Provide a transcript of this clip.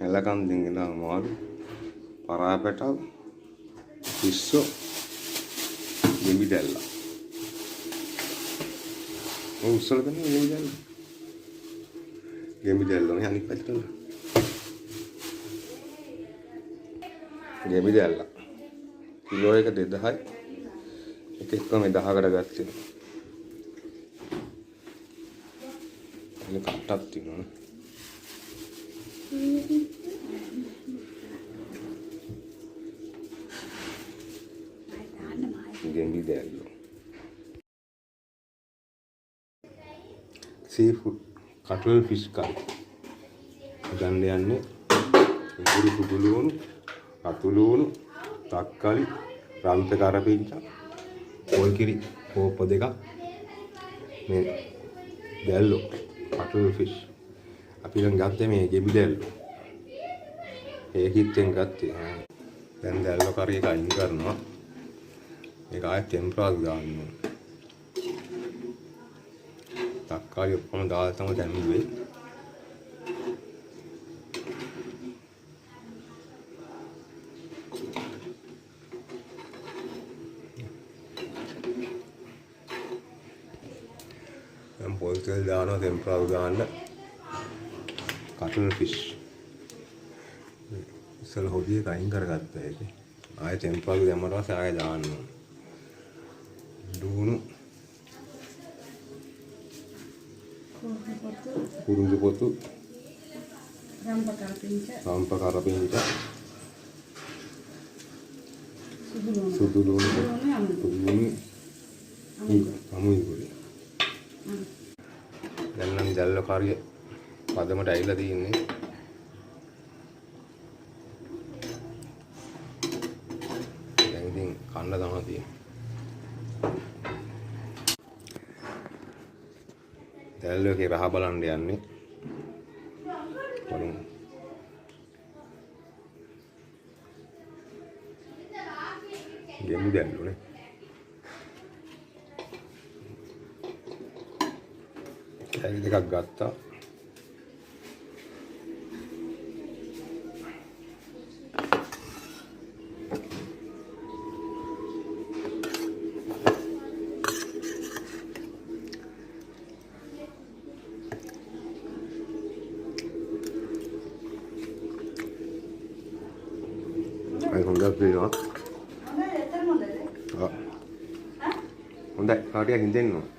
එලකන්දෙන් ඉඳන් මාළු පරාපැටව පිස්සෝ ගෙඹි දැල්ලා ඔය උස්සල දෙන්නේ ගෙඹි දැල්ලා අනිත් පැත්තට ගෙඹි දැල්ලා කිලෝ එක 2000යි එක එකම 1000කට ගත්තේ ini katat තියෙනවා ගෙම්බි දැල්ලෝ seafood cuttle fish curry ගන්න යන්නේ උගුරු පුදුලුණු අතුලුණු තක්කලි රන්ත කරපිංචා පොල් කිරි කෝප දෙකක් මේ දැල්ලෝ cuttle fish අපි දැන් ගත්තේ මේ ගෙම්බි දැල්ලෝ ඒකිටෙන් ගත්තේ දැන් දැල්ලෝ කරි එක අයින් කරනවා මේක ආයෙත් ටෙම්පරාල් දාන්න ඕන තක්කාලි ඔක්කොම දාලා තමයි දැම්මේ දැන් පොල් තෙල් දානවා ටෙම්පරාල් දාන්න cuttle fish ඉස්සල හොදියේ අයින් කරගත්තා ඒක ආයෙ ටෙම්පරාල් දැම්මට පස්සේ ආයෙ දාන්න ඕන දුණු කුරුඳු පොතු රම්ප කරපිංචා සුදු ලුණු අමුයි ගොඩේ දැන් නම් දැල්ල කාරිය පදමට ඇවිල්ලා තියෙන්නේ දැන් ඉතින් කන්න තමයි තියෙන්නේ දැල්ලෝ එකේ රහ බලන්න යන්නේ බලමු ගෙම්බි දැල්ලෝනේ කැලි දෙකක් ගත්තා අය හොඳක් වෙනවා හොඳයි කාටියක් හින්දෙන්නවා